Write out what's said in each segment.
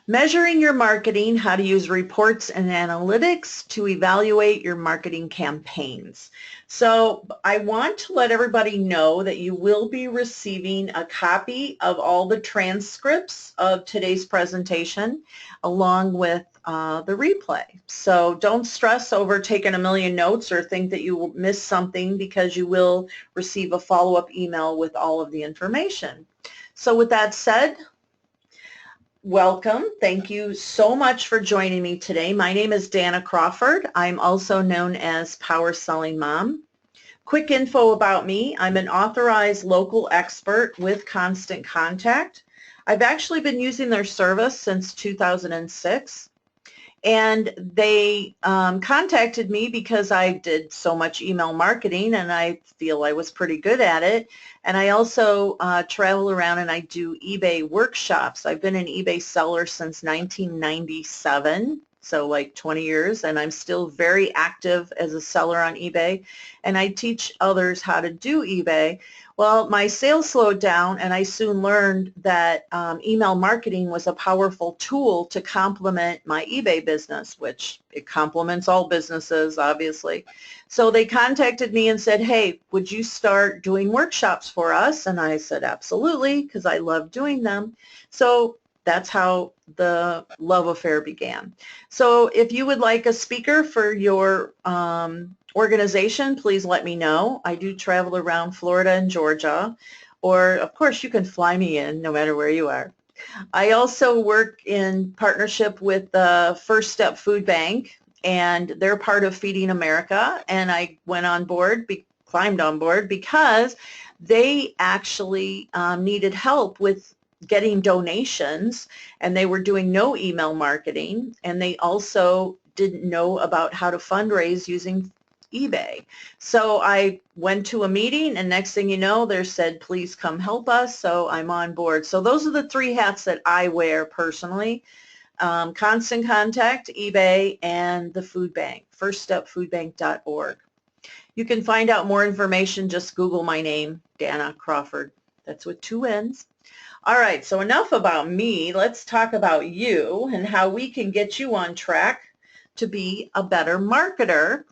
Measuring your marketing, how to use reports and analytics to evaluate your marketing campaigns. So I want to let everybody know that you will be receiving a copy of all the transcripts of today's presentation along with the replay. So don't stress over taking a million notes or think that you will miss something, because you will receive a follow-up email with all of the information. So with that said, welcome. Thank you so much for joining me today. My name is Danna Crawford. I'm also known as Power Selling Mom. Quick info about me. I'm an authorized local expert with Constant Contact. I've actually been using their service since 2006. And they contacted me because I did so much email marketing and I feel I was pretty good at it. And I also travel around and I do eBay workshops. I've been an eBay seller since 1997, so like 20 years, and I'm still very active as a seller on eBay. And I teach others how to do eBay. Well, my sales slowed down and I soon learned that email marketing was a powerful tool to complement my eBay business, which it complements all businesses, obviously. So they contacted me and said, hey, would you start doing workshops for us? And I said, absolutely, because I love doing them. So that's how the love affair began. So if you would like a speaker for your organization, please let me know. I do travel around Florida and Georgia, or of course you can fly me in no matter where you are. I also work in partnership with the First Step Food Bank, and they're part of Feeding America, and I went on board, climbed on board because they actually needed help with getting donations, and they were doing no email marketing, and they also didn't know about how to fundraise using eBay. So I went to a meeting, and next thing you know, they said, please come help us. So I'm on board. So those are the three hats that I wear personally: Constant Contact, eBay, and the food bank, firststepfoodbank.org. You can find out more information, just Google my name, Danna Crawford. That's with 2 N's. All right, so enough about me. Let's talk about you and how we can get you on track to be a better marketer.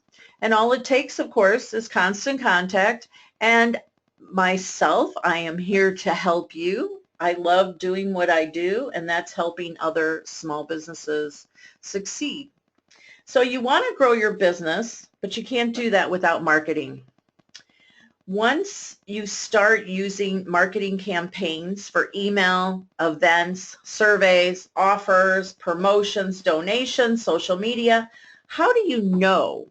And all it takes, of course, is Constant Contact and myself. I am here to help you. I love doing what I do, and that's helping other small businesses succeed. So you want to grow your business, but you can't do that without marketing. Once you start using marketing campaigns for email, events, surveys, offers, promotions, donations, social media, how do you know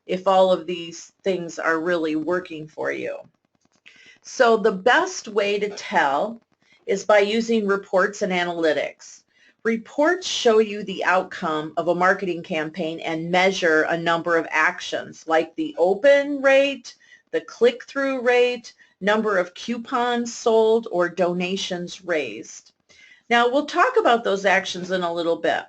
if all of these things are really working for you? So the best way to tell is by using reports and analytics. Reports show you the outcome of a marketing campaign and measure a number of actions like the open rate, the click-through rate, number of coupons sold, or donations raised. Now we'll talk about those actions in a little bit.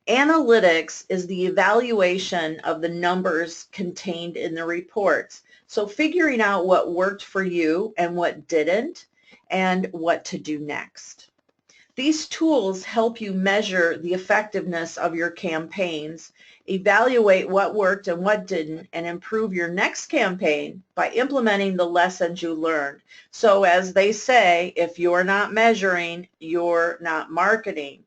Analytics is the evaluation of the numbers contained in the reports. So figuring out what worked for you and what didn't, and what to do next. These tools help you measure the effectiveness of your campaigns, evaluate what worked and what didn't, and improve your next campaign by implementing the lessons you learned. So as they say, if you're not measuring, you're not marketing.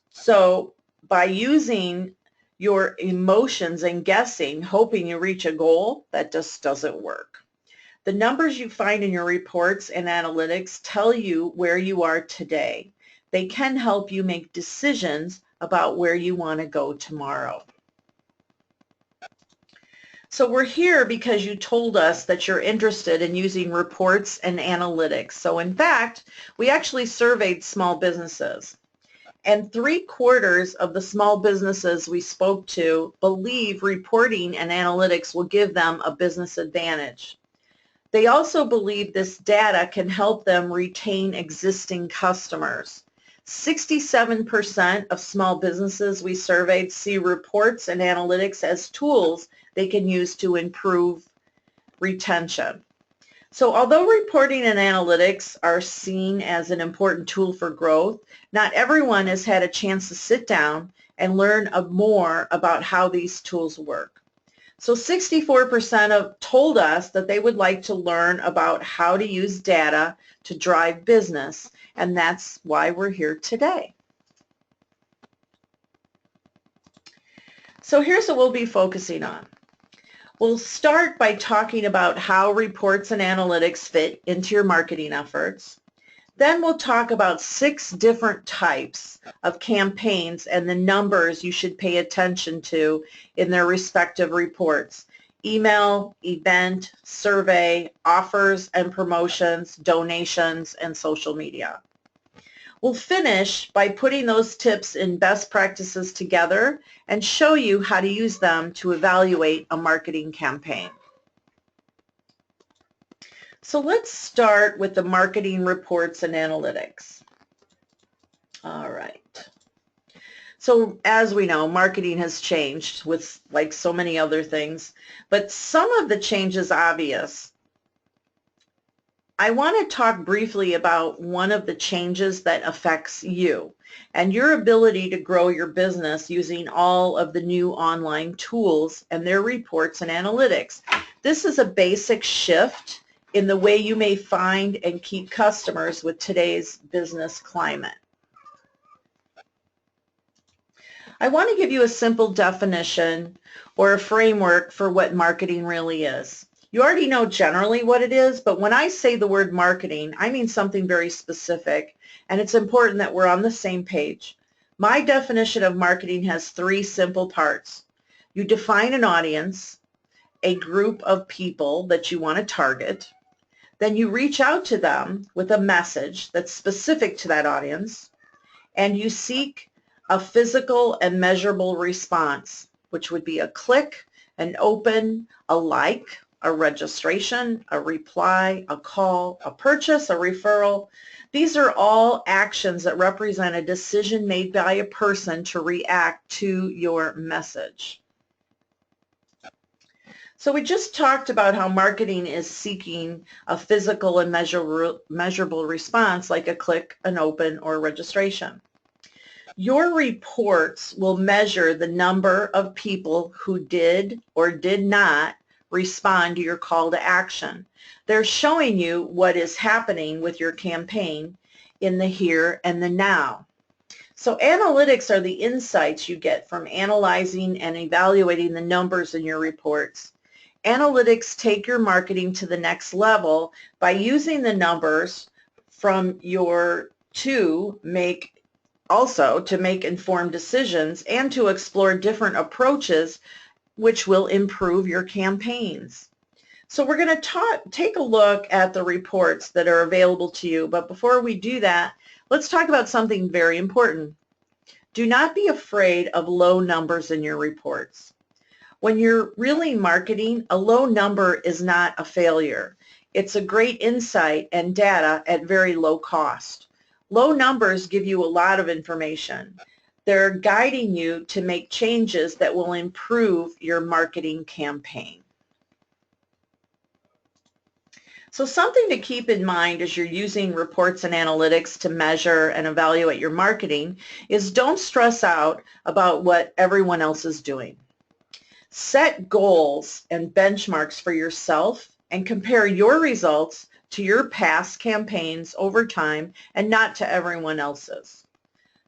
So by using your emotions and guessing, hoping you reach a goal, that just doesn't work. The numbers you find in your reports and analytics tell you where you are today. They can help you make decisions about where you want to go tomorrow. So we're here because you told us that you're interested in using reports and analytics. So in fact, we actually surveyed small businesses. And 3/4 of the small businesses we spoke to believe reporting and analytics will give them a business advantage. They also believe this data can help them retain existing customers. 67% of small businesses we surveyed see reports and analytics as tools they can use to improve retention. So although reporting and analytics are seen as an important tool for growth, not everyone has had a chance to sit down and learn more about how these tools work. So 64% told us that they would like to learn about how to use data to drive business, and that's why we're here today. So here's what we'll be focusing on. We'll start by talking about how reports and analytics fit into your marketing efforts. Then we'll talk about 6 different types of campaigns and the numbers you should pay attention to in their respective reports: email, event, survey, offers and promotions, donations, and social media. We'll finish by putting those tips and best practices together and show you how to use them to evaluate a marketing campaign. So let's start with the marketing reports and analytics. All right. So as we know, marketing has changed with like so many other things, but some of the change is obvious. I want to talk briefly about one of the changes that affects you and your ability to grow your business using all of the new online tools and their reports and analytics. This is a basic shift in the way you may find and keep customers with today's business climate. I want to give you a simple definition or a framework for what marketing really is. You already know generally what it is, but when I say the word marketing, I mean something very specific, and it's important that we're on the same page. My definition of marketing has 3 simple parts. You define an audience, a group of people that you want to target. Then you reach out to them with a message that's specific to that audience, and you seek a physical and measurable response, which would be a click, an open, a like, a registration, a reply, a call, a purchase, a referral. These are all actions that represent a decision made by a person to react to your message. So we just talked about how marketing is seeking a physical and measurable response like a click, an open, or registration. Your reports will measure the number of people who did or did not respond to your call to action. They're showing you what is happening with your campaign in the here and the now. So analytics are the insights you get from analyzing and evaluating the numbers in your reports. Analytics take your marketing to the next level by using the numbers from to make informed decisions and to explore different approaches which will improve your campaigns. So we're going to take a look at the reports that are available to you, but before we do that, let's talk about something very important. Do not be afraid of low numbers in your reports. When you're really marketing, a low number is not a failure. It's a great insight and data at very low cost. Low numbers give you a lot of information. They're guiding you to make changes that will improve your marketing campaign. So something to keep in mind as you're using reports and analytics to measure and evaluate your marketing is don't stress out about what everyone else is doing. Set goals and benchmarks for yourself and compare your results to your past campaigns over time and not to everyone else's.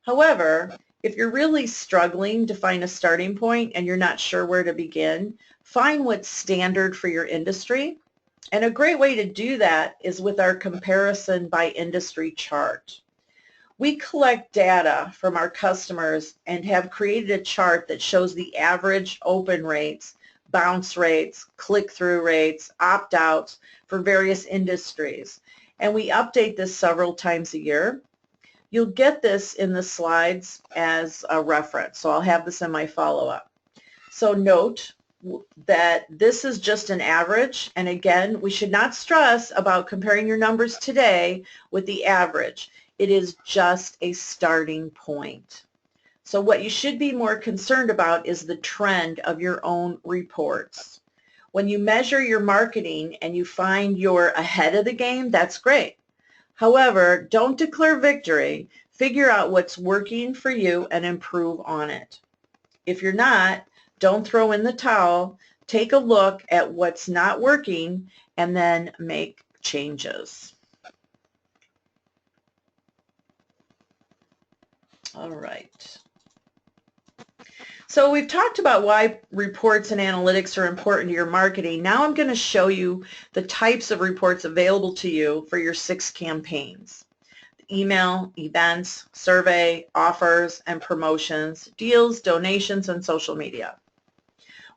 However, if you're really struggling to find a starting point and you're not sure where to begin, find what's standard for your industry. And a great way to do that is with our comparison by industry chart. We collect data from our customers and have created a chart that shows the average open rates, bounce rates, click-through rates, opt-outs for various industries. And we update this several times a year. You'll get this in the slides as a reference, so I'll have this in my follow-up. So note that this is just an average, and again, we should not stress about comparing your numbers today with the average. It is just a starting point. So what you should be more concerned about is the trend of your own reports. When you measure your marketing and you find you're ahead of the game, that's great. However, don't declare victory. Figure out what's working for you and improve on it. If you're not, don't throw in the towel. Take a look at what's not working and then make changes. All right. So we've talked about why reports and analytics are important to your marketing. Now I'm going to show you the types of reports available to you for your 6 campaigns: email, events, survey, offers and promotions, deals, donations, and social media.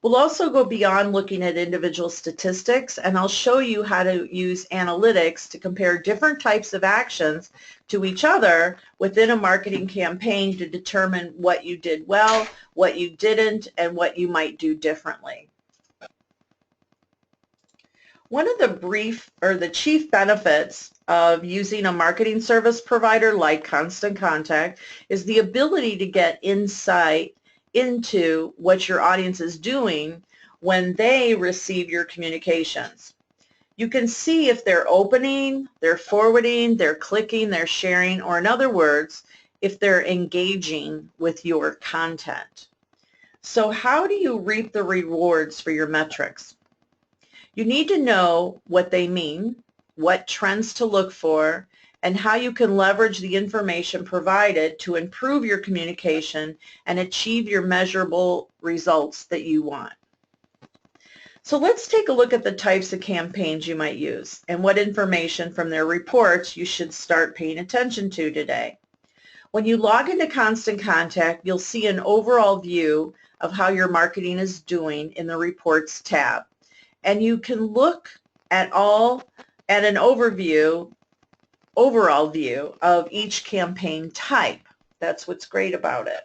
We'll also go beyond looking at individual statistics, and I'll show you how to use analytics to compare different types of actions to each other within a marketing campaign to determine what you did well, what you didn't, and what you might do differently. One of the chief benefits of using a marketing service provider like Constant Contact is the ability to get insight into what your audience is doing when they receive your communications. You can see if they're opening, they're forwarding, they're clicking, they're sharing, or in other words, if they're engaging with your content. So how do you reap the rewards for your metrics? You need to know what they mean, what trends to look for, and how you can leverage the information provided to improve your communication and achieve your measurable results that you want. So let's take a look at the types of campaigns you might use and what information from their reports you should start paying attention to today. When you log into Constant Contact, you'll see an overall view of how your marketing is doing in the Reports tab. And you can look at an overall view of each campaign type. That's what's great about it.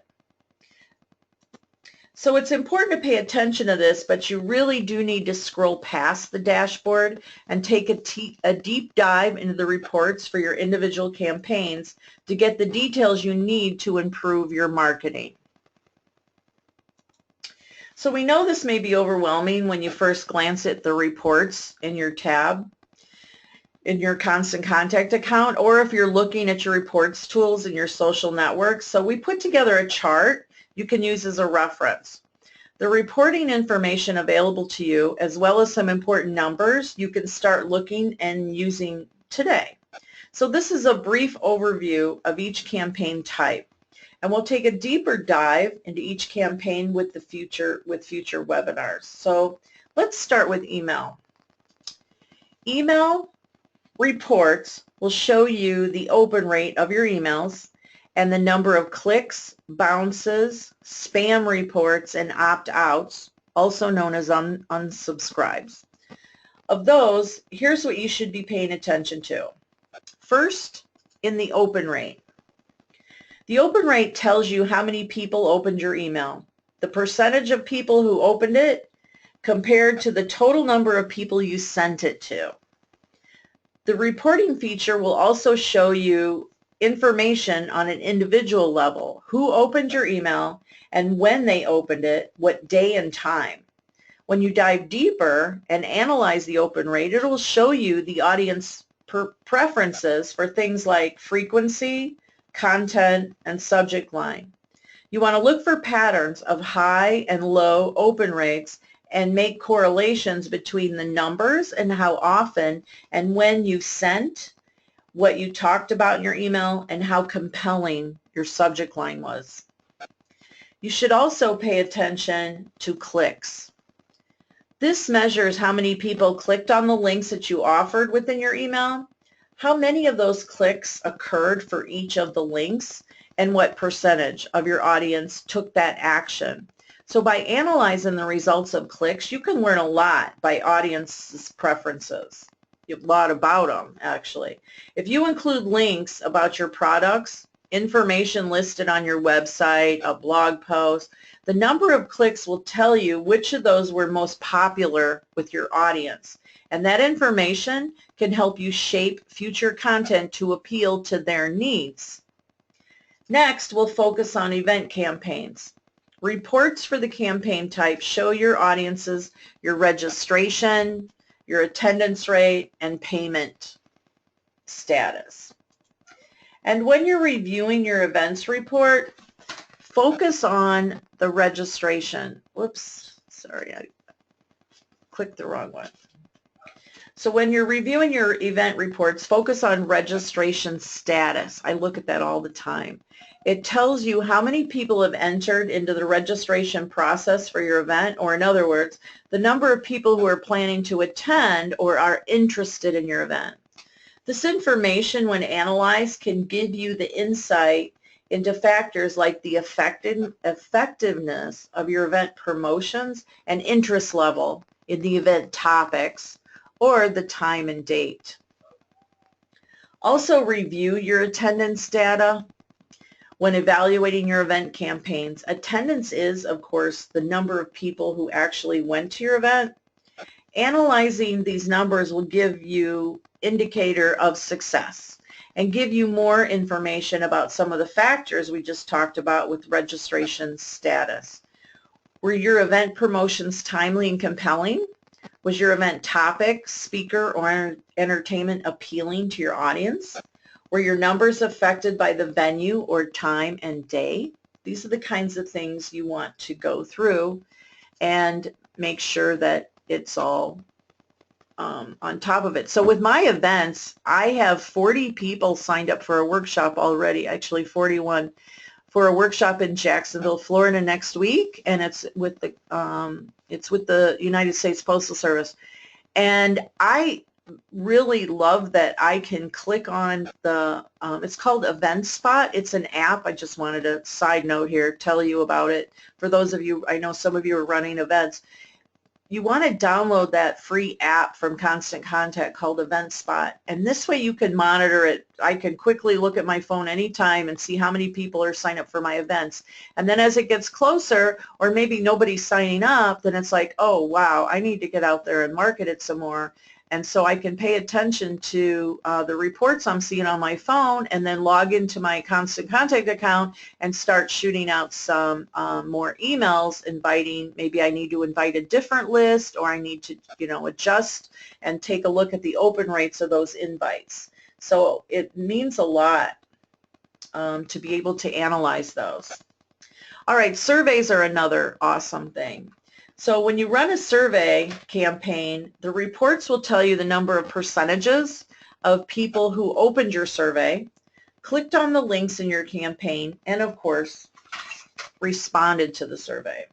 So it's important to pay attention to this, but you really do need to scroll past the dashboard and take a deep dive into the reports for your individual campaigns to get the details you need to improve your marketing. So we know this may be overwhelming when you first glance at the reports in your tab in your Constant Contact account, or if you're looking at your reports tools in your social networks. So we put together a chart you can use as a reference. The reporting information available to you, as well as some important numbers, you can start looking and using today. So this is a brief overview of each campaign type, and we'll take a deeper dive into each campaign with future webinars. So let's start with email. Email reports will show you the open rate of your emails and the number of clicks, bounces, spam reports, and opt-outs, also known as unsubscribes. Of those, here's what you should be paying attention to. First, in the open rate. The open rate tells you how many people opened your email, the percentage of people who opened it compared to the total number of people you sent it to. The reporting feature will also show you information on an individual level, who opened your email and when they opened it, what day and time. When you dive deeper and analyze the open rate, it will show you the audience preferences for things like frequency, content, and subject line. You want to look for patterns of high and low open rates and make correlations between the numbers and how often and when you sent, what you talked about in your email, and how compelling your subject line was. You should also pay attention to clicks. This measures how many people clicked on the links that you offered within your email, how many of those clicks occurred for each of the links, and what percentage of your audience took that action. So by analyzing the results of clicks, you can learn a lot by audience's preferences. A lot about them, actually. If you include links about your products, information listed on your website, a blog post, the number of clicks will tell you which of those were most popular with your audience. And that information can help you shape future content to appeal to their needs. Next, we'll focus on event campaigns. Reports for the campaign type show your audiences your registration, your attendance rate, and payment status. And when you're reviewing your events report, focus on the registration. Whoops, sorry, I clicked the wrong one. So when you're reviewing your event reports, focus on registration status. I look at that all the time. It tells you how many people have entered into the registration process for your event, or in other words, the number of people who are planning to attend or are interested in your event. This information, when analyzed, can give you the insight into factors like the effectiveness of your event promotions and interest level in the event topics or the time and date. Also review your attendance data when evaluating your event campaigns. Attendance is, of course, the number of people who actually went to your event. Analyzing these numbers will give you indicator of success and give you more information about some of the factors we just talked about with registration status. Were your event promotions timely and compelling? Was your event topic, speaker, or entertainment appealing to your audience? Were your numbers affected by the venue or time and day? These are the kinds of things you want to go through and make sure that it's all on top of it. So with my events, I have 40 people signed up for a workshop already, actually 41, for a workshop in Jacksonville, Florida next week, and it's with the United States Postal Service. And I really love that I can click on the, it's called Event Spot. It's an app. I just wanted a side note here, tell you about it. For those of you, I know some of you are running events. You want to download that free app from Constant Contact called Event Spot, and this way you can monitor it. I can quickly look at my phone anytime and see how many people are signed up for my events. And then as it gets closer, or maybe nobody's signing up, then it's like, oh wow, I need to get out there and market it some more. And so I can pay attention to the reports I'm seeing on my phone and then log into my Constant Contact account and start shooting out some more emails inviting. Maybe I need to invite a different list, or I need to, adjust and take a look at the open rates of those invites. So it means a lot to be able to analyze those. All right, surveys are another awesome thing. So when you run a survey campaign, the reports will tell you the number of percentages of people who opened your survey, clicked on the links in your campaign, and of course, responded to the survey.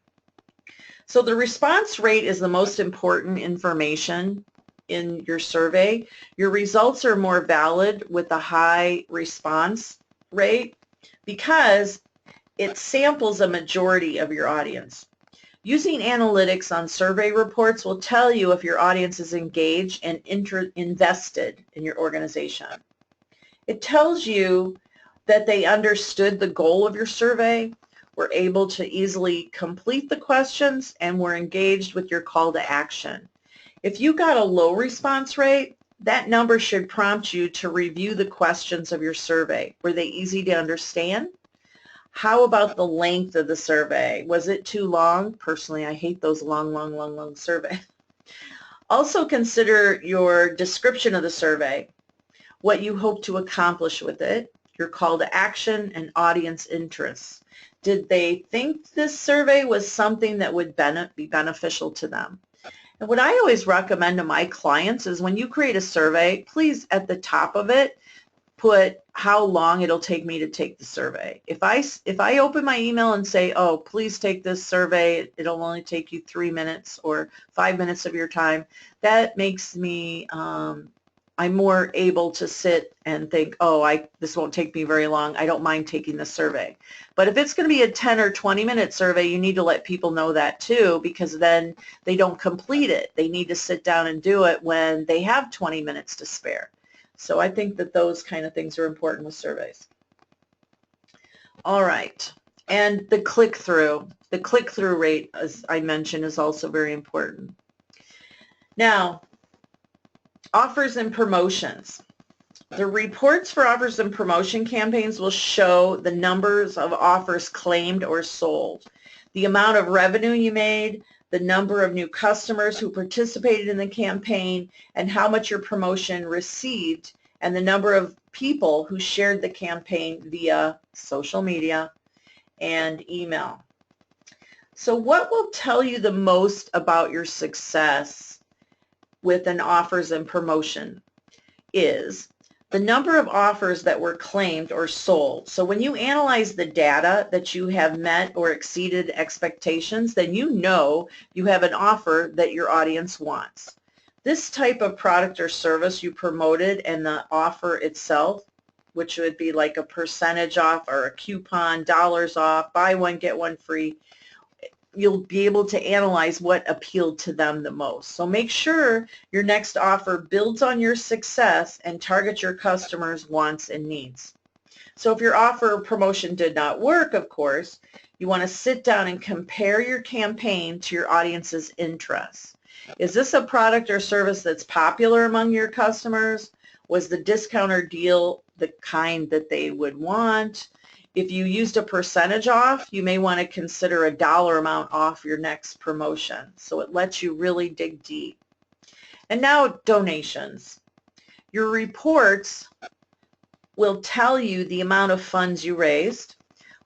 So the response rate is the most important information in your survey. Your results are more valid with a high response rate because it samples a majority of your audience. Using analytics on survey reports will tell you if your audience is engaged and invested in your organization. It tells you that they understood the goal of your survey, were able to easily complete the questions, and were engaged with your call to action. If you got a low response rate, that number should prompt you to review the questions of your survey. Were they easy to understand? How about the length of the survey? Was it too long? Personally, I hate those long surveys. Also consider your description of the survey, what you hope to accomplish with it, your call to action, and audience interests. Did they think this survey was something that would be beneficial to them? And what I always recommend to my clients is when you create a survey, please at the top of it, put how long it'll take me to take the survey. If I open my email and say, oh, please take this survey, it'll only take you 3 minutes or 5 minutes of your time, that makes me, I'm more able to sit and think, oh, this won't take me very long. I don't mind taking the survey. But if it's going to be a 10 or 20-minute survey, you need to let people know that too, because then they don't complete it. They need to sit down and do it when they have 20 minutes to spare. So I think that those kind of things are important with surveys. All right, and the click-through rate, as I mentioned, is also very important. Now, offers and promotions. The reports for offers and promotion campaigns will show the numbers of offers claimed or sold. the amount of revenue you made, the number of new customers who participated in the campaign, and how much your promotion received, and the number of people who shared the campaign via social media and email. So what will tell you the most about your success with an offers and promotion is the number of offers that were claimed or sold. So when you analyze the data that you have met or exceeded expectations, then you know you have an offer that your audience wants. This type of product or service you promoted and the offer itself, which would be like a percentage off or a coupon, dollars off, buy one, get one free, you'll be able to analyze what appealed to them the most. So make sure your next offer builds on your success and targets your customers' wants and needs. So if your offer or promotion did not work, of course, you want to sit down and compare your campaign to your audience's interests. Is this a product or service that's popular among your customers? Was the discount or deal the kind that they would want? If you used a percentage off, you may want to consider a dollar amount off your next promotion. So it lets you really dig deep. And now donations. Your reports will tell you the amount of funds you raised,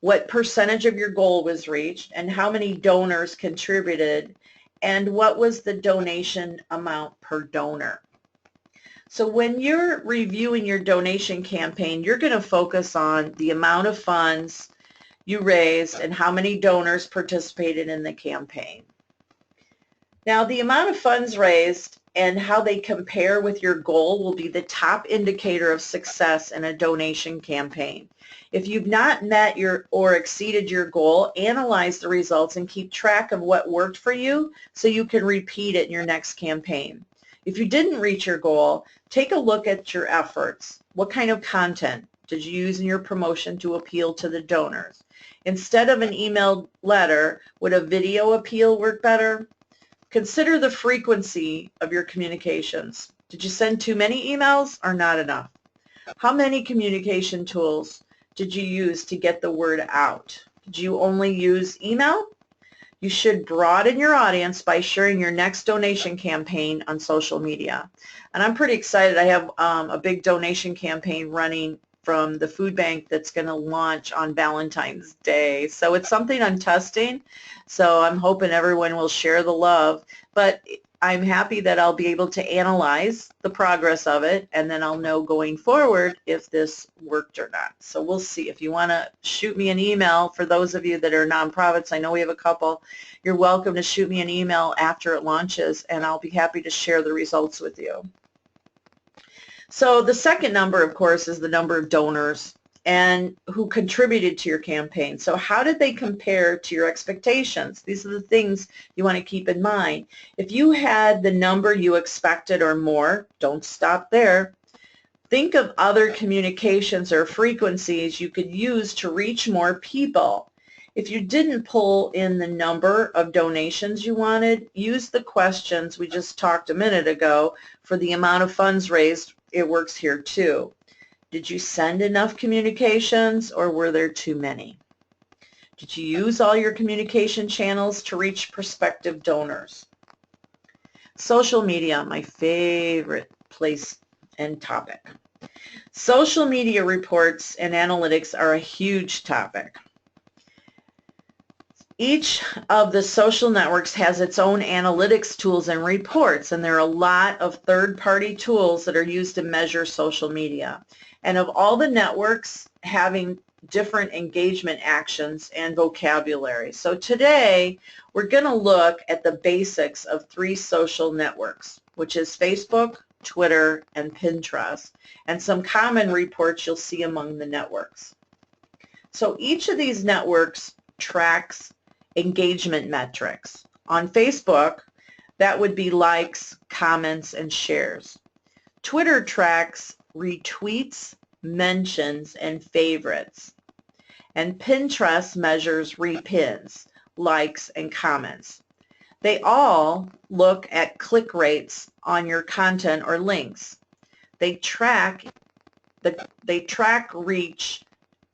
what percentage of your goal was reached, and how many donors contributed, and what was the donation amount per donor. So when you're reviewing your donation campaign, you're going to focus on the amount of funds you raised and how many donors participated in the campaign. Now, the amount of funds raised and how they compare with your goal will be the top indicator of success in a donation campaign. If you've not met or exceeded your goal, analyze the results and keep track of what worked for you so you can repeat it in your next campaign. If you didn't reach your goal, take a look at your efforts. What kind of content did you use in your promotion to appeal to the donors? Instead of an emailed letter, would a video appeal work better? Consider the frequency of your communications. Did you send too many emails or not enough? How many communication tools did you use to get the word out? Did you only use email? You should broaden your audience by sharing your next donation campaign on social media. And I'm pretty excited. I have a big donation campaign running from the food bank that's going to launch on Valentine's Day. So it's something I'm testing. So I'm hoping everyone will share the love. But I'm happy that I'll be able to analyze the progress of it, and then I'll know going forward if this worked or not. So we'll see. If you want to shoot me an email, for those of you that are nonprofits, I know we have a couple, you're welcome to shoot me an email after it launches, and I'll be happy to share the results with you. So the second number, of course, is the number of donors and who contributed to your campaign. So how did they compare to your expectations? These are the things you want to keep in mind. If you had the number you expected or more, don't stop there. Think of other communications or frequencies you could use to reach more people. If you didn't pull in the number of donations you wanted, use the questions we just talked a minute ago for the amount of funds raised. It works here too. Did you send enough communications, or were there too many? Did you use all your communication channels to reach prospective donors? Social media, my favorite place and topic. Social media reports and analytics are a huge topic. Each of the social networks has its own analytics tools and reports, and there are a lot of third-party tools that are used to measure social media. And of all the networks having different engagement actions and vocabulary. So today we're going to look at the basics of 3 social networks, which is Facebook, Twitter, and Pinterest, and some common reports you'll see among the networks. So each of these networks tracks engagement metrics. On Facebook, that would be likes, comments, and shares. Twitter tracks retweets, mentions, and favorites. And Pinterest measures repins, likes, and comments. They all look at click rates on your content or links. They track reach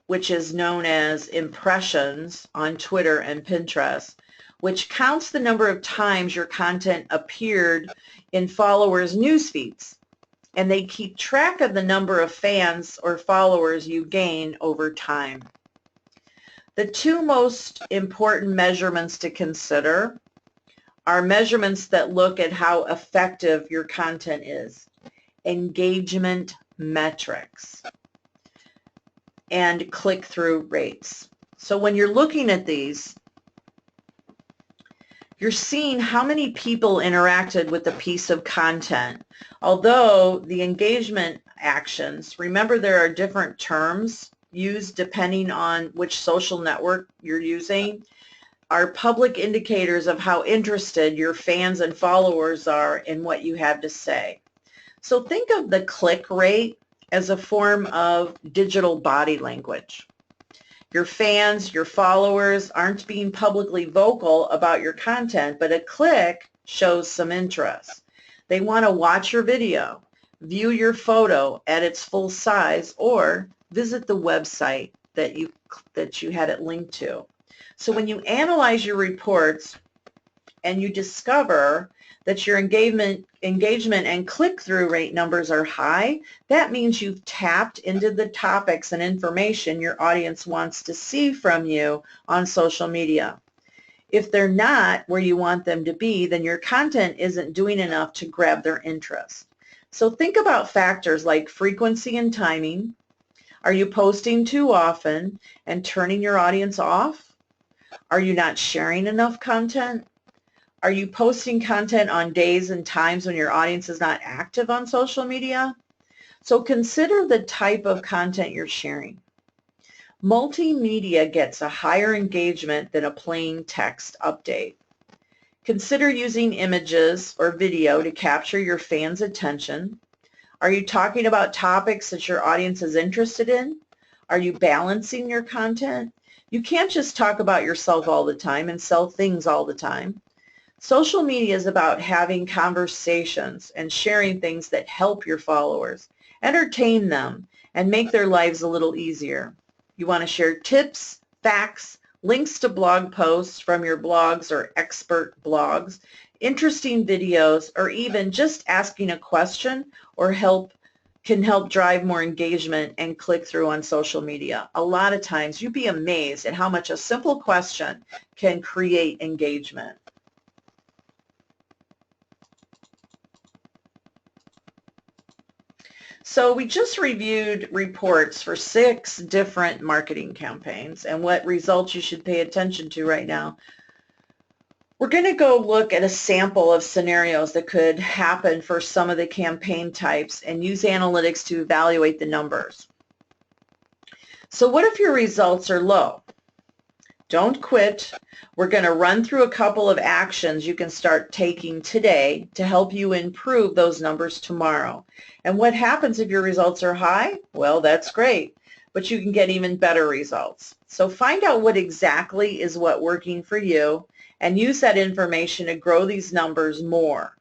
which is known as impressions on Twitter and Pinterest, which counts the number of times your content appeared in followers' news feeds. And they keep track of the number of fans or followers you gain over time. The two most important measurements to consider are measurements that look at how effective your content is, engagement metrics, and click-through rates. So when you're looking at these, you're seeing how many people interacted with a piece of content. Although the engagement actions, remember there are different terms used depending on which social network you're using, are public indicators of how interested your fans and followers are in what you have to say. So think of the click rate as a form of digital body language. Your fans, your followers aren't being publicly vocal about your content, but a click shows some interest. They want to watch your video, view your photo at its full size, or visit the website that you had it linked to. So when you analyze your reports and you discover that your engagement and click-through rate numbers are high, that means you've tapped into the topics and information your audience wants to see from you on social media. If they're not where you want them to be, then your content isn't doing enough to grab their interest. So think about factors like frequency and timing. Are you posting too often and turning your audience off? Are you not sharing enough content? Are you posting content on days and times when your audience is not active on social media? So consider the type of content you're sharing. Multimedia gets a higher engagement than a plain text update. Consider using images or video to capture your fans' attention. Are you talking about topics that your audience is interested in? Are you balancing your content? You can't just talk about yourself all the time and sell things all the time. Social media is about having conversations and sharing things that help your followers, entertain them, and make their lives a little easier. You want to share tips, facts, links to blog posts from your blogs or expert blogs, interesting videos, or even just asking a question or can help drive more engagement and click-through on social media. A lot of times you'd be amazed at how much a simple question can create engagement. So we just reviewed reports for 6 different marketing campaigns and what results you should pay attention to right now. We're going to go look at a sample of scenarios that could happen for some of the campaign types and use analytics to evaluate the numbers. So what if your results are low? Don't quit. We're going to run through a couple of actions you can start taking today to help you improve those numbers tomorrow. And what happens if your results are high? Well, that's great, but you can get even better results. So find out what exactly is working for you and use that information to grow these numbers more.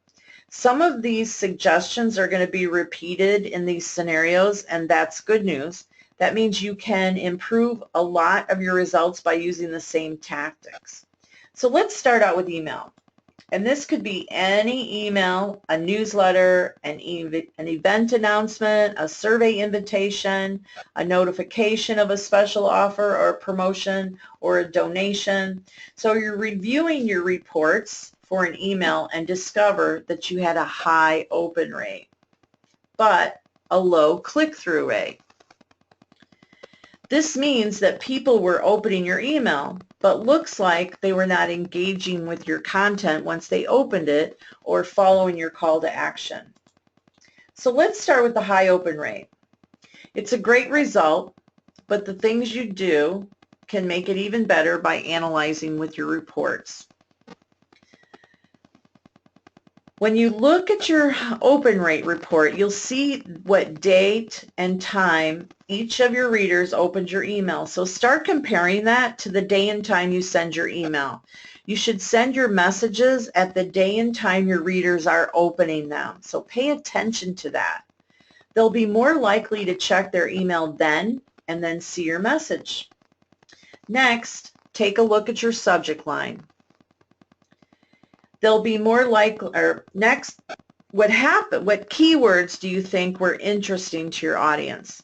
Some of these suggestions are going to be repeated in these scenarios, and that's good news. That means you can improve a lot of your results by using the same tactics. So let's start out with email. And this could be any email, a newsletter, an event announcement, a survey invitation, a notification of a special offer or a promotion or a donation. So you're reviewing your reports for an email and discover that you had a high open rate, but a low click-through rate. This means that people were opening your email, but looks like they were not engaging with your content once they opened it or following your call to action. So let's start with the high open rate. It's a great result, but the things you do can make it even better by analyzing with your reports. When you look at your open rate report, you'll see what date and time each of your readers opened your email. So start comparing that to the day and time you send your email. You should send your messages at the day and time your readers are opening them. So pay attention to that. They'll be more likely to check their email then and then see your message. Next, take a look at your subject line. They'll be more likely, or next, what keywords do you think were interesting to your audience?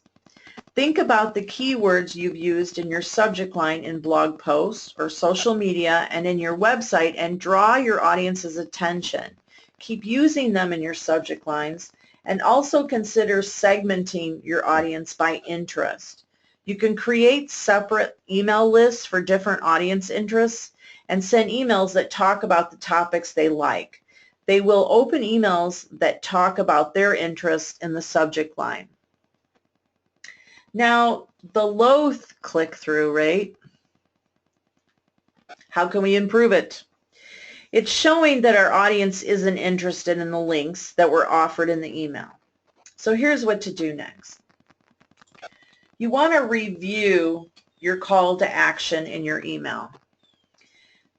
Think about the keywords you've used in your subject line in blog posts or social media and in your website and draw your audience's attention. Keep using them in your subject lines and also consider segmenting your audience by interest. You can create separate email lists for different audience interests and send emails that talk about the topics they like. They will open emails that talk about their interests in the subject line. Now, the low click-through rate, how can we improve it? It's showing that our audience isn't interested in the links that were offered in the email. So here's what to do next. You want to review your call to action in your email.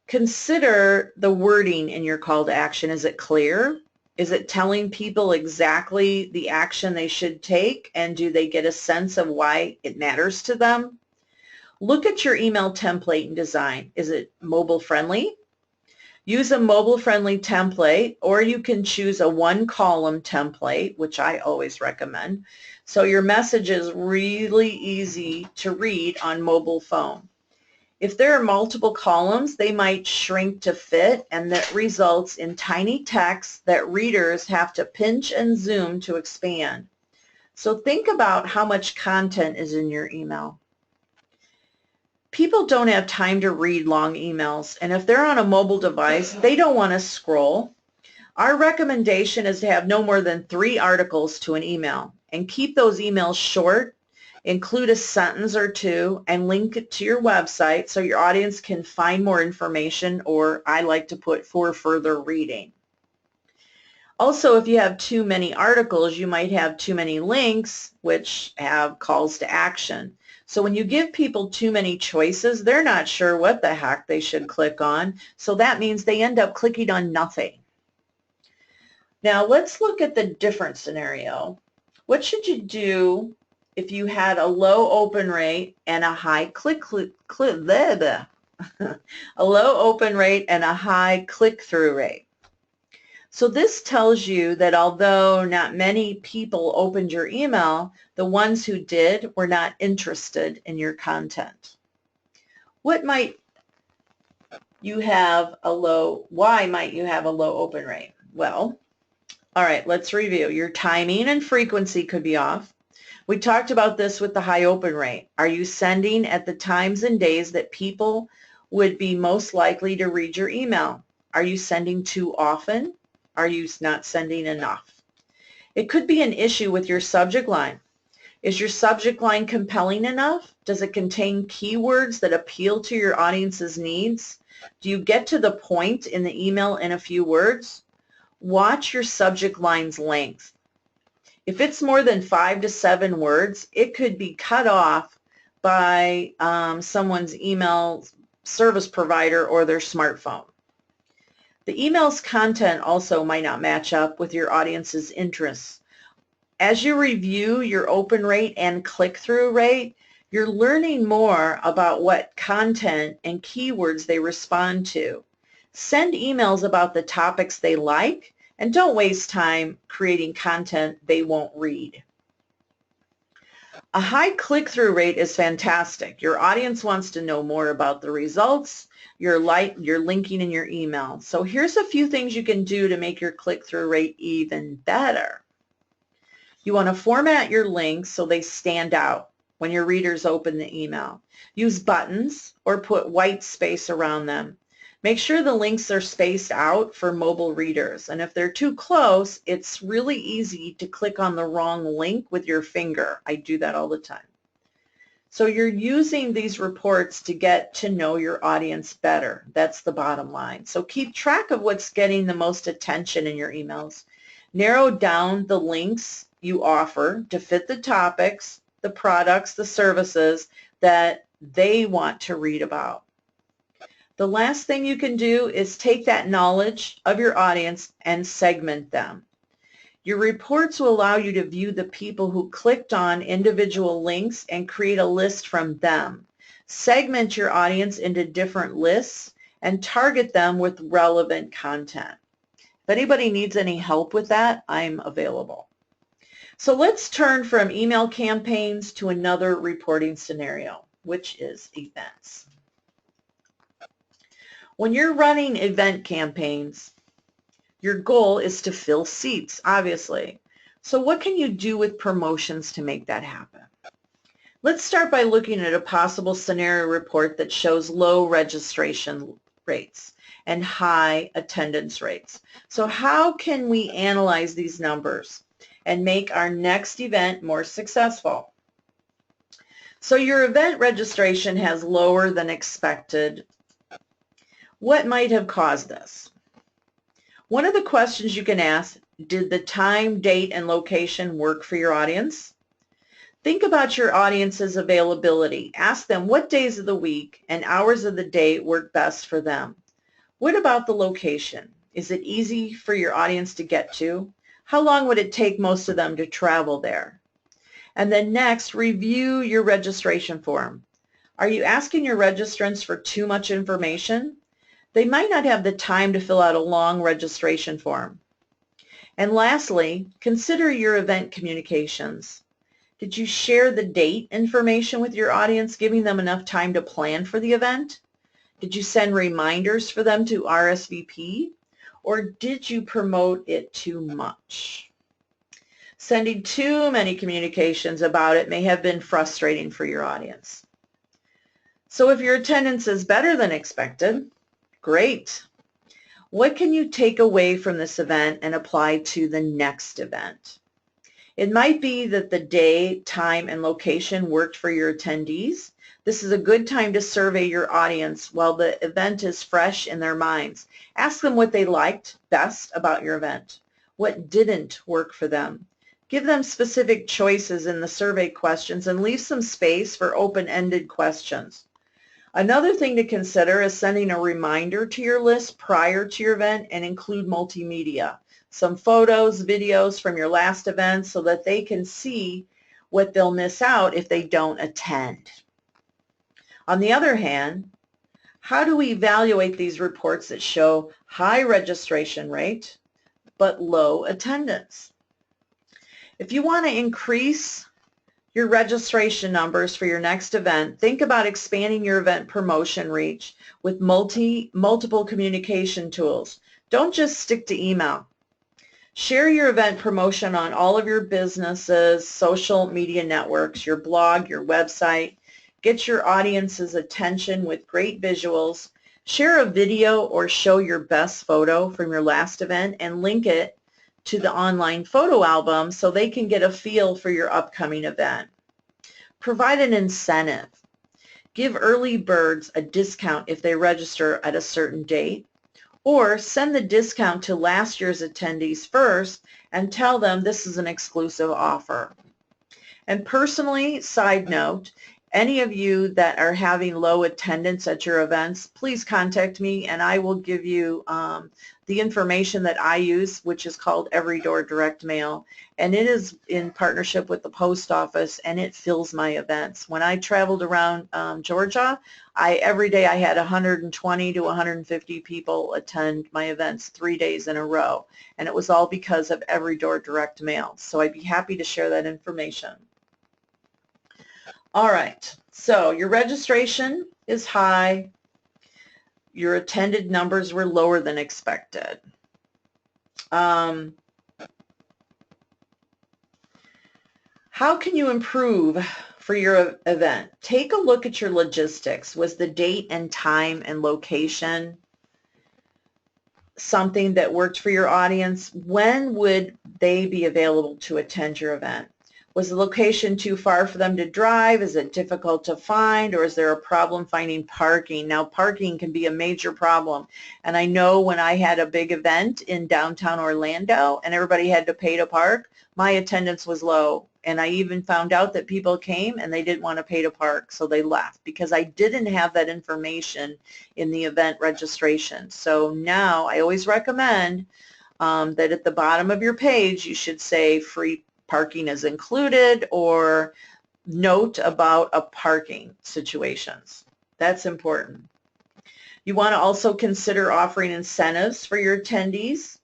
Consider the wording in your call to action. Is it clear? Is it telling people exactly the action they should take, and do they get a sense of why it matters to them? Look at your email template and design. Is it mobile friendly? Use a mobile friendly template, or you can choose a one-column template, which I always recommend, so your message is really easy to read on mobile phone. If there are multiple columns, they might shrink to fit, and that results in tiny text that readers have to pinch and zoom to expand. So think about how much content is in your email. People don't have time to read long emails, and if they're on a mobile device, they don't want to scroll. Our recommendation is to have no more than 3 articles to an email, and keep those emails short. Include a sentence or 2 and link it to your website so your audience can find more information, or I like to put for further reading. Also, if you have too many articles, you might have too many links which have calls to action. So when you give people too many choices, they're not sure what the heck they should click on, so that means they end up clicking on nothing. Now let's look at the different scenario. What should you do if you had a low open rate and a high a low open rate and a high click-through rate? So this tells you that although not many people opened your email, the ones who did were not interested in your content. Why might you have a low open rate? Well, all right, let's review. Your timing and frequency could be off. We talked about this with the high open rate. Are you sending at the times and days that people would be most likely to read your email? Are you sending too often? Are you not sending enough? It could be an issue with your subject line. Is your subject line compelling enough? Does it contain keywords that appeal to your audience's needs? Do you get to the point in the email in a few words? Watch your subject line's length. If it's more than 5 to 7 words, it could be cut off by someone's email service provider or their smartphone. The email's content also might not match up with your audience's interests. As you review your open rate and click-through rate, you're learning more about what content and keywords they respond to. Send emails about the topics they like, and don't waste time creating content they won't read. A high click-through rate is fantastic. Your audience wants to know more about the results you're linking in your email. So here's a few things you can do to make your click-through rate even better. You want to format your links so they stand out when your readers open the email. Use buttons or put white space around them. Make sure the links are spaced out for mobile readers, and if they're too close, it's really easy to click on the wrong link with your finger. I do that all the time. So you're using these reports to get to know your audience better. That's the bottom line. So keep track of what's getting the most attention in your emails. Narrow down the links you offer to fit the topics, the products, the services that they want to read about. The last thing you can do is take that knowledge of your audience and segment them. Your reports will allow you to view the people who clicked on individual links and create a list from them. Segment your audience into different lists and target them with relevant content. If anybody needs any help with that, I'm available. So let's turn from email campaigns to another reporting scenario, which is events. When you're running event campaigns, your goal is to fill seats, obviously. So what can you do with promotions to make that happen? Let's start by looking at a possible scenario report that shows low registration rates and high attendance rates. So how can we analyze these numbers and make our next event more successful? So your event registration has lower than expected. What might have caused this? One of the questions you can ask, did the time, date, and location work for your audience? Think about your audience's availability. Ask them what days of the week and hours of the day work best for them. What about the location? Is it easy for your audience to get to? How long would it take most of them to travel there? And then next, review your registration form. Are you asking your registrants for too much information? They might not have the time to fill out a long registration form. And lastly, consider your event communications. Did you share the date information with your audience, giving them enough time to plan for the event? Did you send reminders for them to RSVP? Or did you promote it too much? Sending too many communications about it may have been frustrating for your audience. So if your attendance is better than expected, great. What can you take away from this event and apply to the next event? It might be that the day, time, and location worked for your attendees. This is a good time to survey your audience while the event is fresh in their minds. Ask them what they liked best about your event. What didn't work for them? Give them specific choices in the survey questions and leave some space for open-ended questions. Another thing to consider is sending a reminder to your list prior to your event and include multimedia, some photos, videos from your last event so that they can see what they'll miss out if they don't attend. On the other hand, how do we evaluate these reports that show high registration rate but low attendance? If you want to increase your registration numbers for your next event, think about expanding your event promotion reach with multiple communication tools. Don't just stick to email. Share your event promotion on all of your businesses, social media networks, your blog, your website. Get your audience's attention with great visuals. Share a video or show your best photo from your last event and link it to the online photo album so they can get a feel for your upcoming event. Provide an incentive. Give early birds a discount if they register at a certain date, or send the discount to last year's attendees first and tell them this is an exclusive offer. And personally, side note, any of you that are having low attendance at your events, please contact me and I will give you the information that I use, which is called Every Door Direct Mail, and it is in partnership with the post office, and it fills my events. When I traveled around Georgia, every day I had 120 to 150 people attend my events 3 days in a row, and it was all because of Every Door Direct Mail. So I'd be happy to share that information. All right, so your registration is high. Your attended numbers were lower than expected. How can you improve for your event? Take a look at your logistics. Was the date and time and location something that worked for your audience? When would they be available to attend your event? Was the location too far for them to drive? Is it difficult to find, or is there a problem finding parking? Now, parking can be a major problem, and I know when I had a big event in downtown Orlando and everybody had to pay to park, my attendance was low, and I even found out that people came and they didn't want to pay to park, so they left because I didn't have that information in the event registration. So now I always recommend that at the bottom of your page you should say free parking is included or note about a parking situations. That's important. You want to also consider offering incentives for your attendees.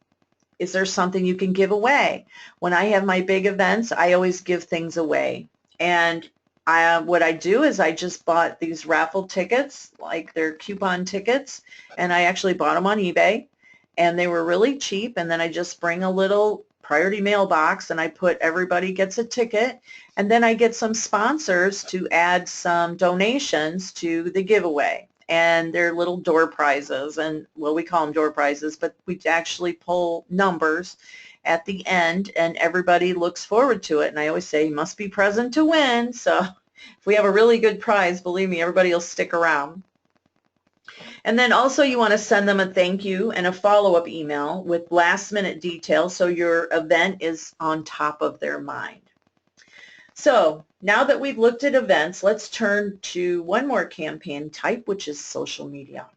Is there something you can give away? When I have my big events, I always give things away. And what I do is I just bought these raffle tickets, like they're coupon tickets, and I actually bought them on eBay, and they were really cheap, and then I just bring a little priority mailbox and I put everybody gets a ticket, and then I get some sponsors to add some donations to the giveaway. And they're little door prizes, and well, we call them door prizes, but we actually pull numbers at the end and everybody looks forward to it. And I always say you must be present to win, so if we have a really good prize, believe me, everybody will stick around. And then also you want to send them a thank you and a follow-up email with last minute details so your event is on top of their mind. So now that we've looked at events, let's turn to one more campaign type, which is social media.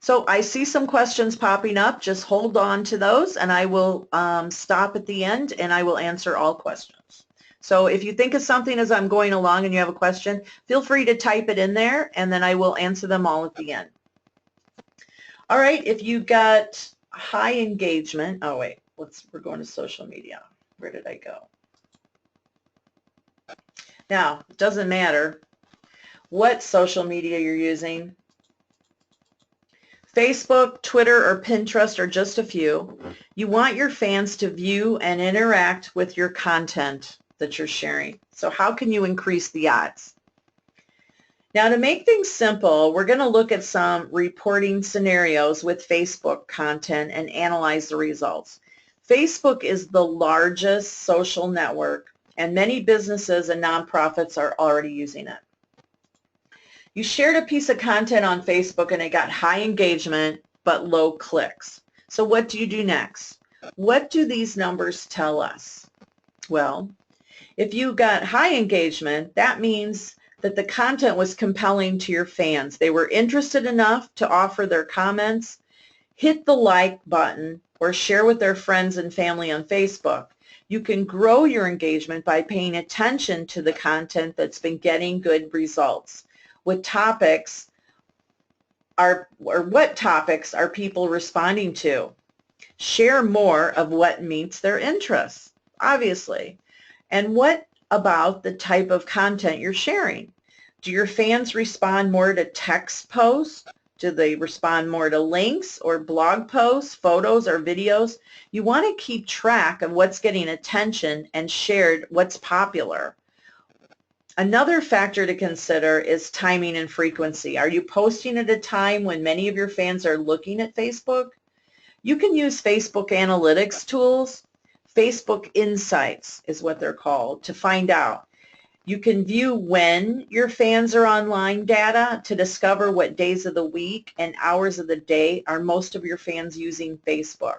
So I see some questions popping up. Just hold on to those and I will stop at the end and I will answer all questions. So if you think of something as I'm going along and you have a question, feel free to type it in there and then I will answer them all at the end. All right, if you got high engagement, oh wait, we're going to social media. Where did I go? Now, it doesn't matter what social media you're using. Facebook, Twitter, or Pinterest are just a few. You want your fans to view and interact with your content that you're sharing. So how can you increase the odds? Now, to make things simple, we're going to look at some reporting scenarios with Facebook content and analyze the results. Facebook is the largest social network, and many businesses and nonprofits are already using it. You shared a piece of content on Facebook and it got high engagement but low clicks. So what do you do next? What do these numbers tell us? Well, if you got high engagement, that means that the content was compelling to your fans. They were interested enough to offer their comments, hit the like button, or share with their friends and family on Facebook. You can grow your engagement by paying attention to the content that's been getting good results. What topics are people responding to? Share more of what meets their interests, obviously. And what about the type of content you're sharing? Do your fans respond more to text posts? Do they respond more to links or blog posts, photos, or videos? You want to keep track of what's getting attention and shared, what's popular. Another factor to consider is timing and frequency. Are you posting at a time when many of your fans are looking at Facebook? You can use Facebook analytics tools. Facebook Insights is what they're called, to find out. You can view when your fans are online data to discover what days of the week and hours of the day are most of your fans using Facebook.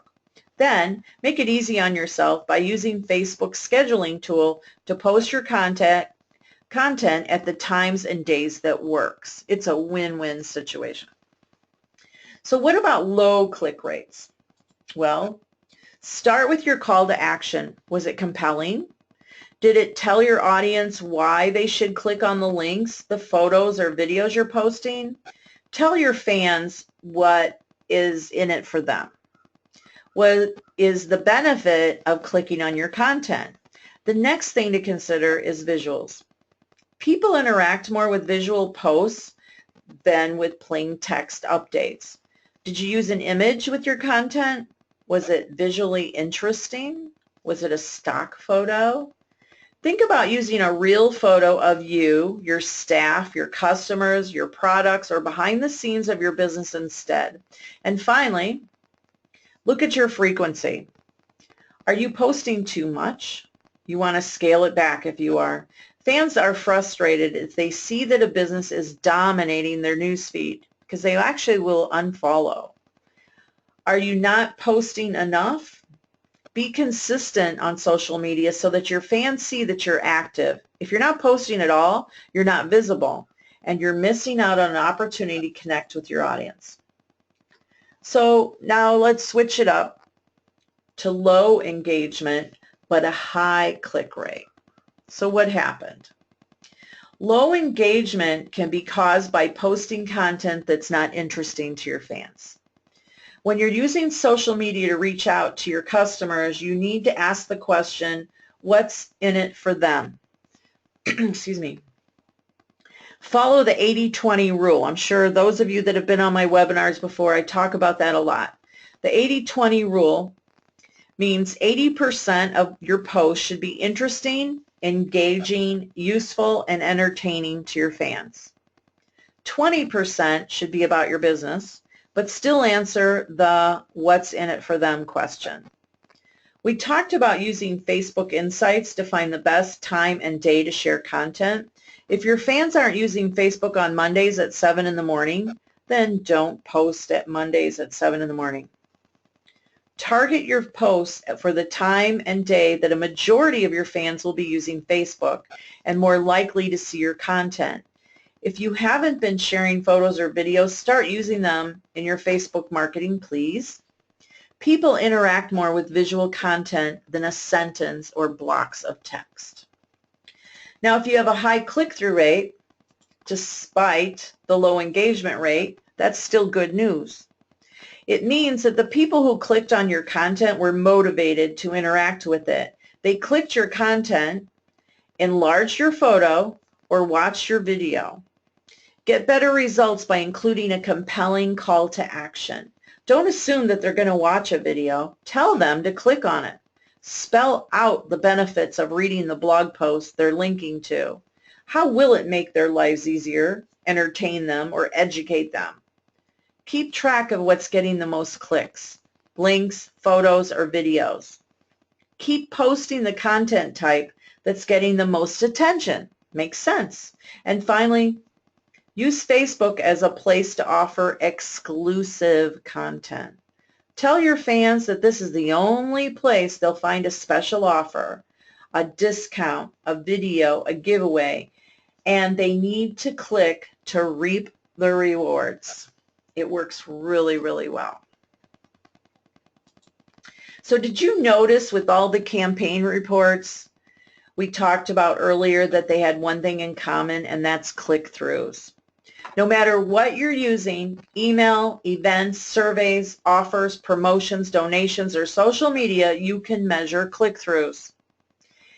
Then make it easy on yourself by using Facebook's scheduling tool to post your content at the times and days that works. It's a win-win situation. So what about low click rates? Well, start with your call to action. Was it compelling? Did it tell your audience why they should click on the links, the photos, or videos you're posting? Tell your fans what is in it for them. What is the benefit of clicking on your content? The next thing to consider is visuals. People interact more with visual posts than with plain text updates. Did you use an image with your content? Was it visually interesting? Was it a stock photo? Think about using a real photo of you, your staff, your customers, your products, or behind the scenes of your business instead. And finally, look at your frequency. Are you posting too much? You want to scale it back if you are. Fans are frustrated if they see that a business is dominating their newsfeed because they actually will unfollow. Are you not posting enough? Be consistent on social media so that your fans see that you're active. If you're not posting at all, you're not visible, and you're missing out on an opportunity to connect with your audience. So now let's switch it up to low engagement but a high click rate. So what happened? Low engagement can be caused by posting content that's not interesting to your fans. When you're using social media to reach out to your customers, you need to ask the question, what's in it for them? Excuse me. Follow the 80-20 rule. I'm sure those of you that have been on my webinars before, I talk about that a lot. The 80-20 rule means 80% of your posts should be interesting, engaging, useful, and entertaining to your fans. 20% should be about your business, but still answer the what's in it for them question. We talked about using Facebook Insights to find the best time and day to share content. If your fans aren't using Facebook on Mondays at 7 in the morning, then don't post at Mondays at 7 in the morning. Target your posts for the time and day that a majority of your fans will be using Facebook and more likely to see your content. If you haven't been sharing photos or videos, start using them in your Facebook marketing, please. People interact more with visual content than a sentence or blocks of text. Now, if you have a high click-through rate, despite the low engagement rate, that's still good news. It means that the people who clicked on your content were motivated to interact with it. They clicked your content, enlarged your photo, or watched your video. Get better results by including a compelling call to action. Don't assume that they're going to watch a video. Tell them to click on it. Spell out the benefits of reading the blog post they're linking to. How will it make their lives easier, entertain them, or educate them? Keep track of what's getting the most clicks, links, photos, or videos. Keep posting the content type that's getting the most attention. Makes sense. And finally, use Facebook as a place to offer exclusive content. Tell your fans that this is the only place they'll find a special offer, a discount, a video, a giveaway, and they need to click to reap the rewards. It works really, really well. So did you notice with all the campaign reports we talked about earlier that they had one thing in common, and that's click-throughs? No matter what you're using, email, events, surveys, offers, promotions, donations, or social media, you can measure click-throughs.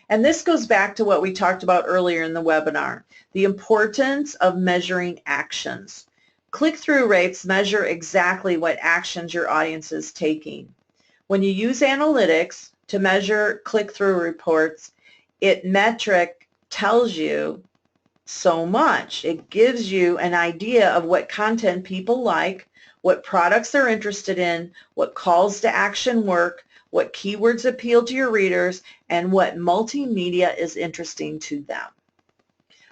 And this goes back to what we talked about earlier in the webinar, the importance of measuring actions. Click-through rates measure exactly what actions your audience is taking. When you use analytics to measure click-through reports, metric tells you so much. It gives you an idea of what content people like, what products they're interested in, what calls to action work, what keywords appeal to your readers, and what multimedia is interesting to them.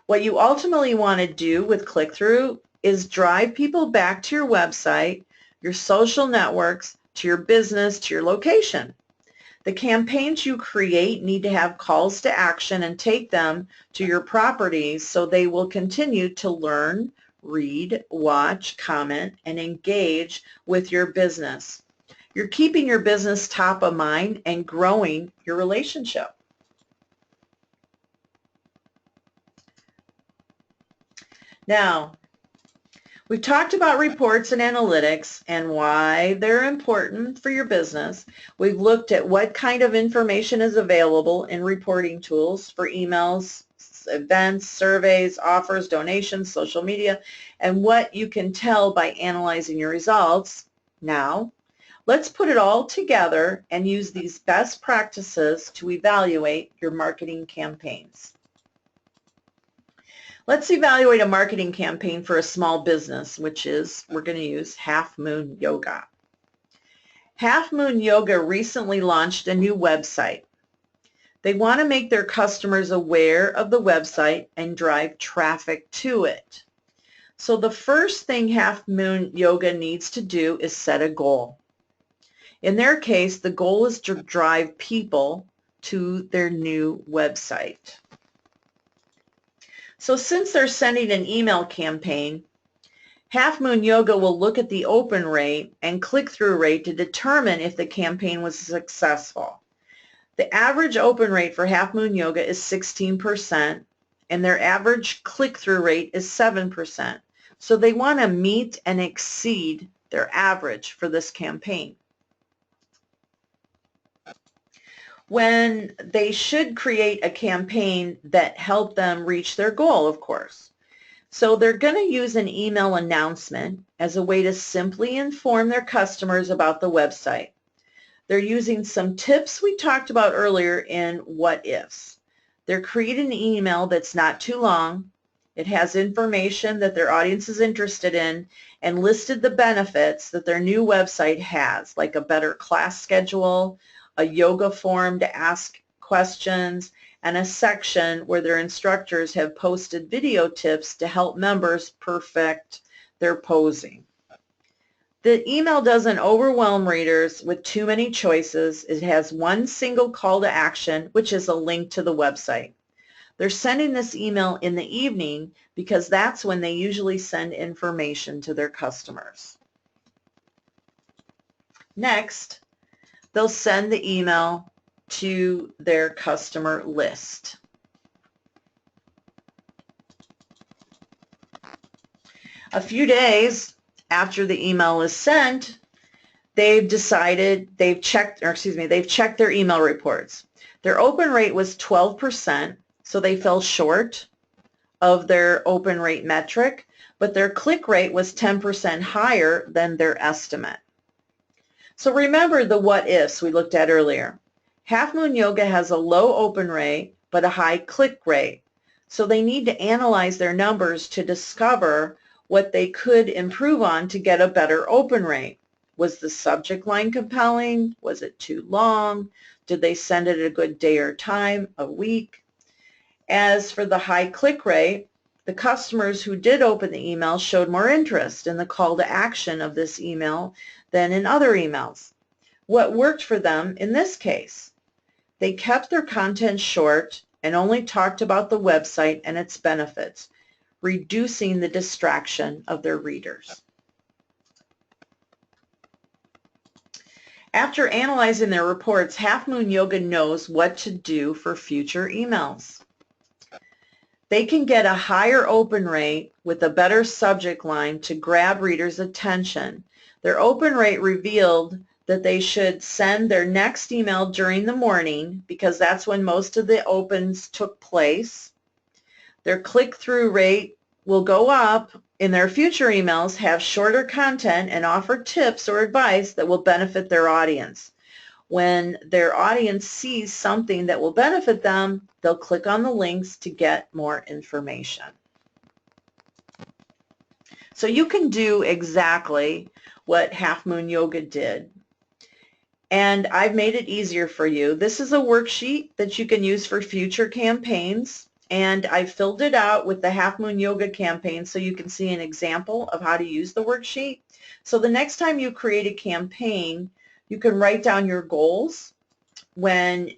What you ultimately want to do with click-through is drive people back to your website, your social networks, to your business, to your location. The campaigns you create need to have calls to action and take them to your properties so they will continue to learn, read, watch, comment, and engage with your business. You're keeping your business top of mind and growing your relationship. Now, we've talked about reports and analytics and why they're important for your business. We've looked at what kind of information is available in reporting tools for emails, events, surveys, offers, donations, social media, and what you can tell by analyzing your results. Now, let's put it all together and use these best practices to evaluate your marketing campaigns. Let's evaluate a marketing campaign for a small business, which is, we're going to use Half Moon Yoga. Half Moon Yoga recently launched a new website. They want to make their customers aware of the website and drive traffic to it. So the first thing Half Moon Yoga needs to do is set a goal. In their case, the goal is to drive people to their new website. So since they're sending an email campaign, Half Moon Yoga will look at the open rate and click-through rate to determine if the campaign was successful. The average open rate for Half Moon Yoga is 16%, and their average click-through rate is 7%. So they want to meet and exceed their average for this campaign. When they should create a campaign that help them reach their goal, of course. So they're going to use an email announcement as a way to simply inform their customers about the website. They're using some tips we talked about earlier in what ifs. They're creating an email that's not too long. It has information that their audience is interested in and listed the benefits that their new website has, like a better class schedule, a yoga forum to ask questions, and a section where their instructors have posted video tips to help members perfect their posing. The email doesn't overwhelm readers with too many choices. It has one single call to action, which is a link to the website. They're sending this email in the evening because that's when they usually send information to their customers. Next, they'll send the email to their customer list. A few days after the email is sent, they've checked their email reports. Their open rate was 12%, so they fell short of their open rate metric, but their click rate was 10% higher than their estimate. So remember the what ifs we looked at earlier. Half Moon Yoga has a low open rate but a high click rate. So they need to analyze their numbers to discover what they could improve on to get a better open rate. Was the subject line compelling? Was it too long? Did they send it a good day or time, a week? As for the high click rate, the customers who did open the email showed more interest in the call to action of this email than in other emails. What worked for them in this case? They kept their content short and only talked about the website and its benefits, reducing the distraction of their readers. After analyzing their reports, Half Moon Yoga knows what to do for future emails. They can get a higher open rate with a better subject line to grab readers' attention. Their open rate revealed that they should send their next email during the morning because that's when most of the opens took place. Their click-through rate will go up in their future emails, have shorter content, and offer tips or advice that will benefit their audience. When their audience sees something that will benefit them, they'll click on the links to get more information. So you can do exactly what Half Moon Yoga did. And I've made it easier for you. This is a worksheet that you can use for future campaigns. And I filled it out with the Half Moon Yoga campaign so you can see an example of how to use the worksheet. So the next time you create a campaign, you can write down your goals then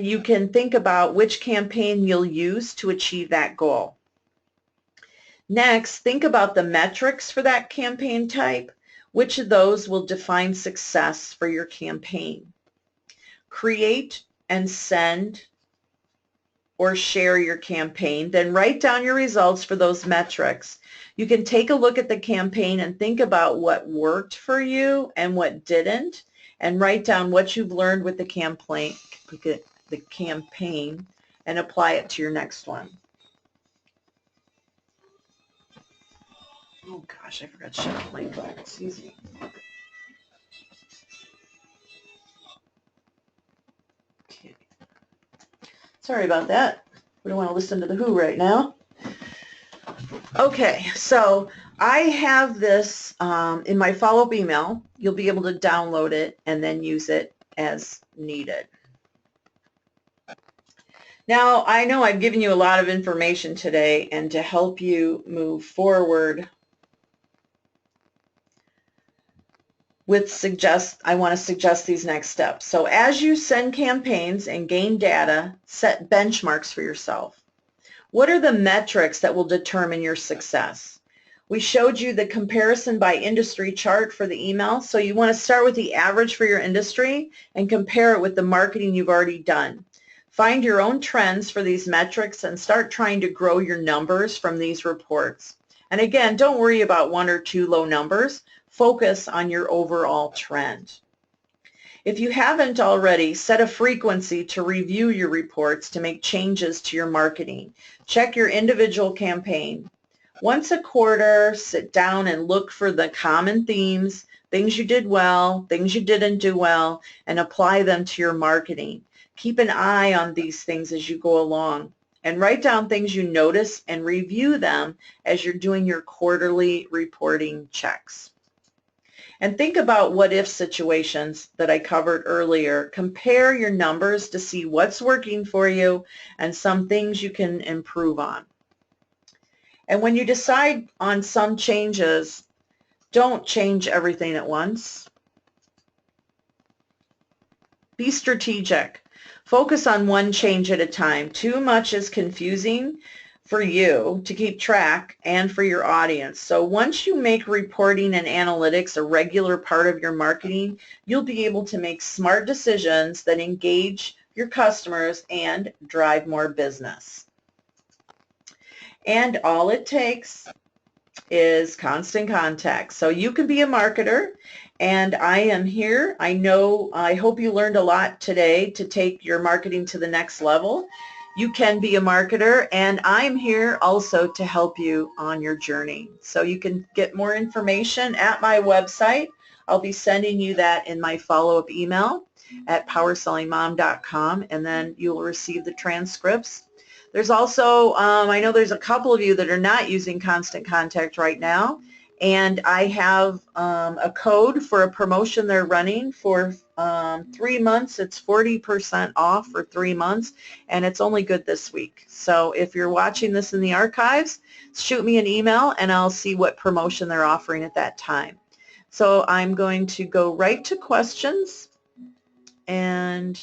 you can think about which campaign you'll use to achieve that goal. Next, think about the metrics for that campaign type. Which of those will define success for your campaign? Create and send or share your campaign, then write down your results for those metrics. You can take a look at the campaign and think about what worked for you and what didn't, and write down what you've learned with the campaign and apply it to your next one. Oh gosh, I forgot to shut the mic off. Excuse me. Okay. Sorry about that. We don't want to listen to The Who right now. Okay, so I have this in my follow-up email. You'll be able to download it and then use it as needed. Now, I know I've given you a lot of information today, and to help you move forward I want to suggest these next steps. So as you send campaigns and gain data, set benchmarks for yourself. What are the metrics that will determine your success? We showed you the comparison by industry chart for the email, so you want to start with the average for your industry and compare it with the marketing you've already done. Find your own trends for these metrics and start trying to grow your numbers from these reports. And again, don't worry about one or two low numbers. Focus on your overall trend. If you haven't already, set a frequency to review your reports to make changes to your marketing. Check your individual campaign. Once a quarter, sit down and look for the common themes, things you did well, things you didn't do well, and apply them to your marketing. Keep an eye on these things as you go along, and write down things you notice and review them as you're doing your quarterly reporting checks. And think about what-if situations that I covered earlier. Compare your numbers to see what's working for you and some things you can improve on. And when you decide on some changes, don't change everything at once. Be strategic. Focus on one change at a time. Too much is confusing for you to keep track and for your audience. So once you make reporting and analytics a regular part of your marketing, you'll be able to make smart decisions that engage your customers and drive more business. And all it takes is constant contact. So you can be a marketer, and I am here. I hope you learned a lot today to take your marketing to the next level. You can be a marketer, and I'm here also to help you on your journey. So you can get more information at my website. I'll be sending you that in my follow-up email at powersellingmom.com, and then you'll receive the transcripts. There's also, I know there's a couple of you that are not using Constant Contact right now, and I have a code for a promotion they're running for 3 months. It's 40% off for 3 months, and it's only good this week. So if you're watching this in the archives, shoot me an email and I'll see what promotion they're offering at that time. So I'm going to go right to questions. And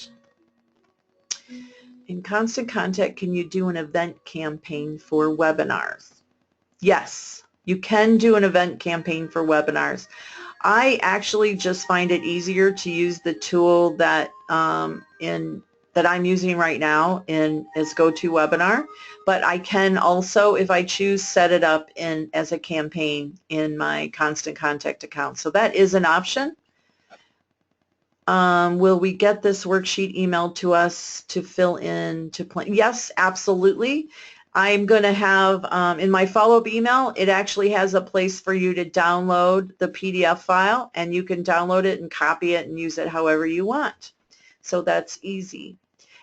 in Constant Contact, can you do an event campaign for webinars? Yes, you can do an event campaign for webinars. I actually just find it easier to use the tool that that I'm using right now as GoToWebinar, but I can also, if I choose, set it up as a campaign in my Constant Contact account. So that is an option. Will we get this worksheet emailed to us to fill in to plan? Yes, absolutely. I'm going to have, in my follow-up email, it actually has a place for you to download the PDF file, and you can download it and copy it and use it however you want. So that's easy.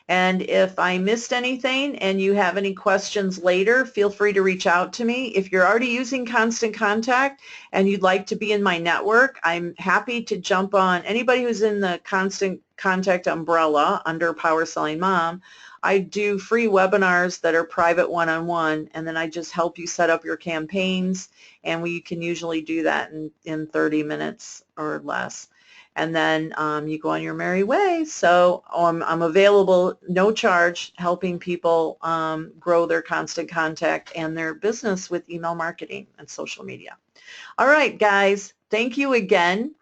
And if I missed anything and you have any questions later, feel free to reach out to me. If you're already using Constant Contact and you'd like to be in my network, I'm happy to jump on. Anybody who's in the Constant Contact umbrella under Power Selling Mom, I do free webinars that are private one-on-one, and then I just help you set up your campaigns, and we can usually do that in 30 minutes or less. And then you go on your merry way. So I'm available, no charge, helping people grow their Constant Contact and their business with email marketing and social media. All right, guys, thank you again.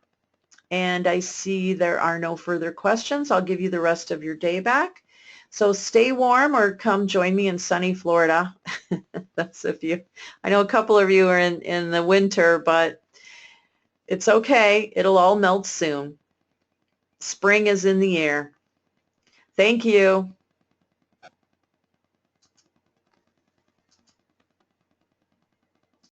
And I see there are no further questions. I'll give you the rest of your day back. So stay warm or come join me in sunny Florida. That's if you, I know a couple of you are in the winter, but it's okay. It'll all melt soon. Spring is in the air. Thank you.